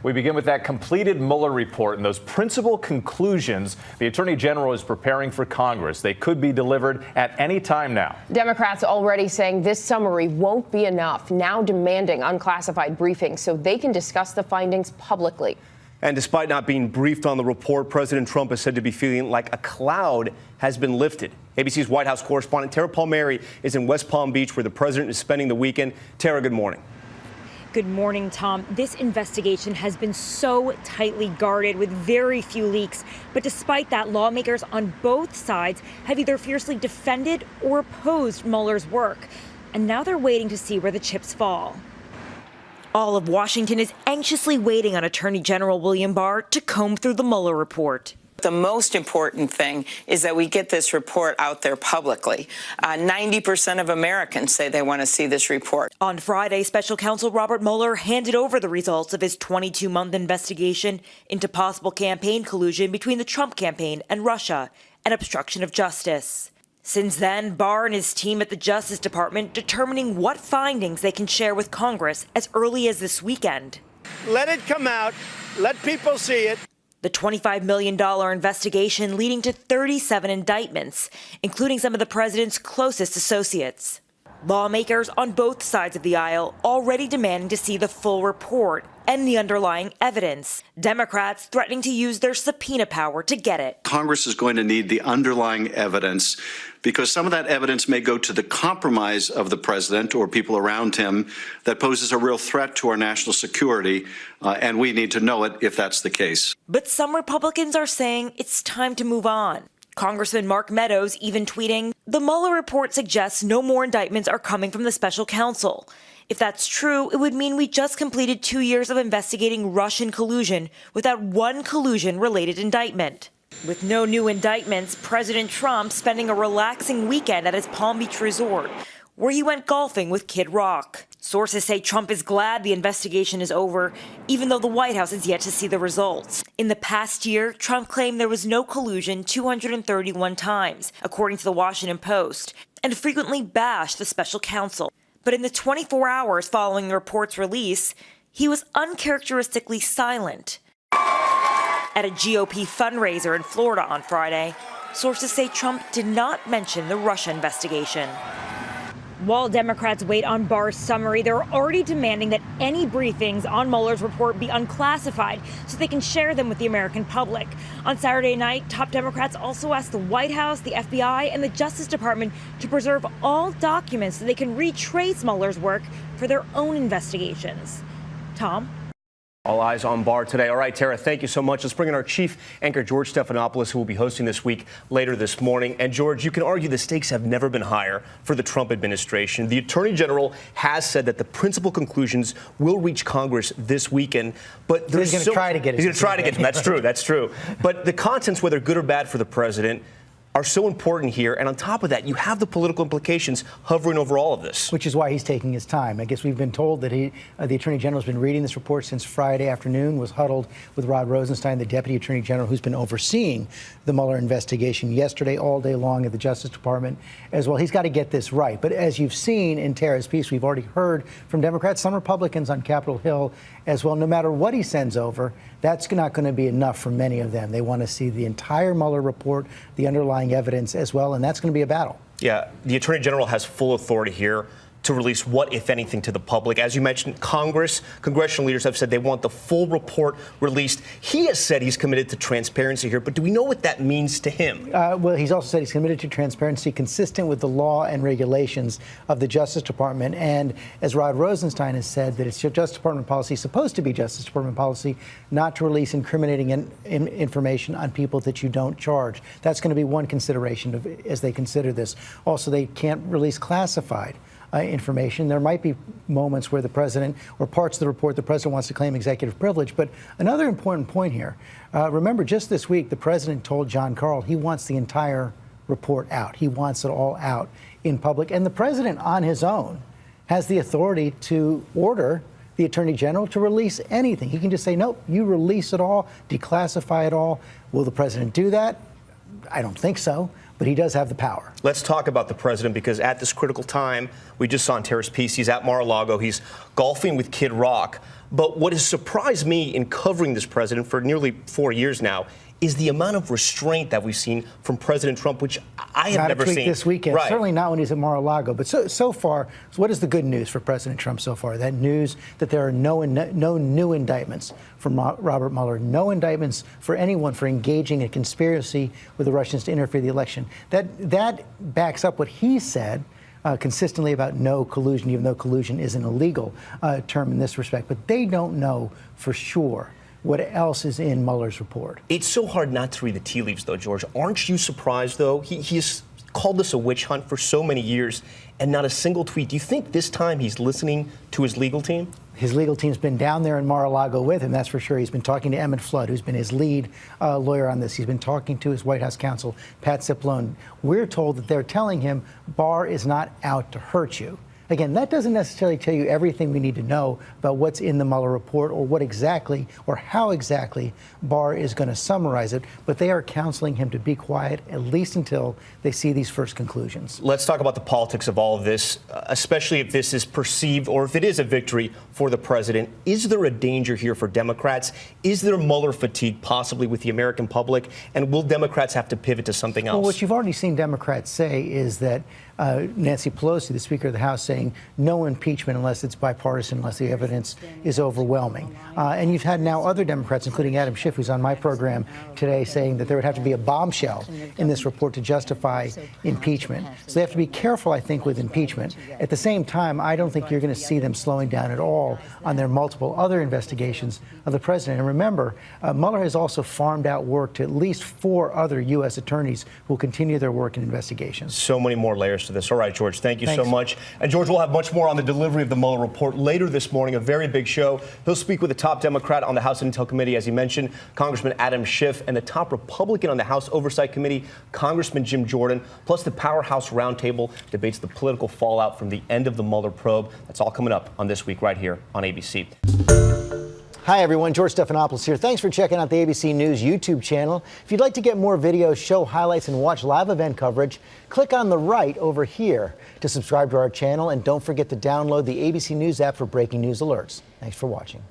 We begin with that completed Mueller report and those principal conclusions the Attorney General is preparing for Congress. They could be delivered at any time now. Democrats already saying this summary won't be enough, now demanding unclassified briefings so they can discuss the findings publicly. And despite not being briefed on the report, President Trump is said to be feeling like a cloud has been lifted. ABC's White House correspondent Tara Palmieri is in West Palm Beach, where the president is spending the weekend. Tara, good morning. Good morning, Tom. This investigation has been so tightly guarded with very few leaks. But despite that, lawmakers on both sides have either fiercely defended or opposed Mueller's work. And now they're waiting to see where the chips fall. All of Washington is anxiously waiting on Attorney General William Barr to comb through the Mueller report. The most important thing is that we get this report out there publicly. 90% of Americans say they want to see this report. On Friday, Special Counsel Robert Mueller handed over the results of his 22-month investigation into possible campaign collusion between the Trump campaign and Russia and obstruction of justice. Since then, Barr and his team at the Justice Department determining what findings they can share with Congress as early as this weekend. Let it come out. Let people see it. The $25 million investigation leading to 37 indictments, including some of the president's closest associates. Lawmakers on both sides of the aisle already demanding to see the full report and the underlying evidence. Democrats threatening to use their subpoena power to get it. Congress is going to need the underlying evidence because some of that evidence may go to the compromise of the president or people around him that poses a real threat to our national security, and we need to know it if that's the case. But some Republicans are saying it's time to move on. Congressman Mark Meadows even tweeting, "The Mueller report suggests no more indictments are coming from the special counsel. If that's true, it would mean we just completed 2 years of investigating Russian collusion without one collusion-related indictment." With no new indictments, President Trump spending a relaxing weekend at his Palm Beach resort, where he went golfing with Kid Rock. Sources say Trump is glad the investigation is over, even though the White House is yet to see the results. In the past year, Trump claimed there was no collusion 231 times, according to the Washington Post, and frequently bashed the special counsel. But in the 24 hours following the report's release, he was uncharacteristically silent. At a GOP fundraiser in Florida on Friday, sources say Trump did not mention the Russia investigation. While Democrats wait on Barr's summary, they're already demanding that any briefings on Mueller's report be unclassified so they can share them with the American public. On Saturday night, top Democrats also asked the White House, the FBI, and the Justice Department to preserve all documents so they can retrace Mueller's work for their own investigations. Tom? All eyes on Barr today. All right, Tara, thank you so much. Let's bring in our chief anchor, George Stephanopoulos, who will be hosting this week later this morning. And, George, you can argue the stakes have never been higher for the Trump administration. The Attorney General has said that the principal conclusions will reach Congress this weekend. But he's going to try to get it. He's going to try to get it. That's true. That's true. But the contents, whether good or bad for the president, are so important here. And on top of that, you have the political implications hovering over all of this. Which is why he's taking his time. I guess we've been told that the Attorney General has been reading this report since Friday afternoon, was huddled with Rod Rosenstein, the Deputy Attorney General, who's been overseeing the Mueller investigation yesterday all day long at the Justice Department as well. He's got to get this right. But as you've seen in Tara's piece, we've already heard from Democrats, some Republicans on Capitol Hill as well. No matter what he sends over, that's not going to be enough for many of them. They want to see the entire Mueller report, the underlying evidence as well, and that's going to be a battle. Yeah, the Attorney General has full authority here to release what, if anything, to the public. As you mentioned, congressional leaders have said they want the full report released. He has said he's committed to transparency here, but do we know what that means to him? Well, he's also said he's committed to transparency consistent with the law and regulations of the Justice Department. And as Rod Rosenstein has said, that it's Justice Department policy, supposed to be Justice Department policy, not to release incriminating information on people that you don't charge. That's going to be one consideration as they consider this. Also, they can't release classified information. There might be moments where the president or parts of the report the president wants to claim executive privilege. But another important point here, remember just this week the president told John Carl he wants the entire report out. He wants it all out in public. And the president on his own has the authority to order the Attorney General to release anything. He can just say, nope, you release it all, declassify it all. Will the president do that? I don't think so. but he does have the power. Let's talk about the president, because at this critical time, we just saw in Terrace piece, he's at Mar-a-Lago, he's golfing with Kid Rock. But what has surprised me in covering this president for nearly 4 years now is the amount of restraint that we've seen from President Trump, which I have never seen. This weekend, right. Certainly not when he's at Mar-a-Lago. But so far, what is the good news for President Trump so far? That news that there are no new indictments from Robert Mueller, no indictments for anyone for engaging in conspiracy with the Russians to interfere in the election. That backs up what he said consistently about no collusion, even though collusion is an illegal term in this respect. But they don't know for sure what else is in Mueller's report. It's so hard not to read the tea leaves, though, George. Aren't you surprised, though? He's called this a witch hunt for so many years, and not a single tweet. Do you think this time he's listening to his legal team? His legal team's been down there in Mar-a-Lago with him, that's for sure. He's been talking to Emmett Flood, who's been his lead lawyer on this. He's been talking to his White House counsel, Pat Cipollone. We're told that they're telling him Barr is not out to hurt you. Again, that doesn't necessarily tell you everything we need to know about what's in the Mueller report or what exactly or how exactly Barr is going to summarize it, but they are counseling him to be quiet, at least until they see these first conclusions. Let's talk about the politics of all of this, especially if this is perceived or if it is a victory for the president. Is there a danger here for Democrats? Is there Mueller fatigue possibly with the American public? And will Democrats have to pivot to something else? Well, what you've already seen Democrats say is that Nancy Pelosi, the Speaker of the House, saying no impeachment unless it's bipartisan, unless the evidence is overwhelming. And you've had now other Democrats, including Adam Schiff, who's on my program today, saying that there would have to be a bombshell in this report to justify impeachment. So they have to be careful, I think, with impeachment. At the same time, I don't think you're going to see them slowing down at all on their multiple other investigations of the president. And remember, Mueller has also farmed out work to at least 4 other U.S. attorneys who will continue their work in investigations. So many more layers to this. All right, George, thank you Thanks so much. And George, we'll have much more on the delivery of the Mueller report later this morning, a very big show. He'll speak with the top Democrat on the House Intel Committee, as he mentioned, Congressman Adam Schiff, and the top Republican on the House Oversight Committee, Congressman Jim Jordan, plus the Powerhouse Roundtable debates the political fallout from the end of the Mueller probe. That's all coming up on This Week right here on ABC. Hi, everyone. George Stephanopoulos here. Thanks for checking out the ABC News YouTube channel. If you'd like to get more videos, show highlights, and watch live event coverage, click on the right over here to subscribe to our channel. And don't forget to download the ABC News app for breaking news alerts. Thanks for watching.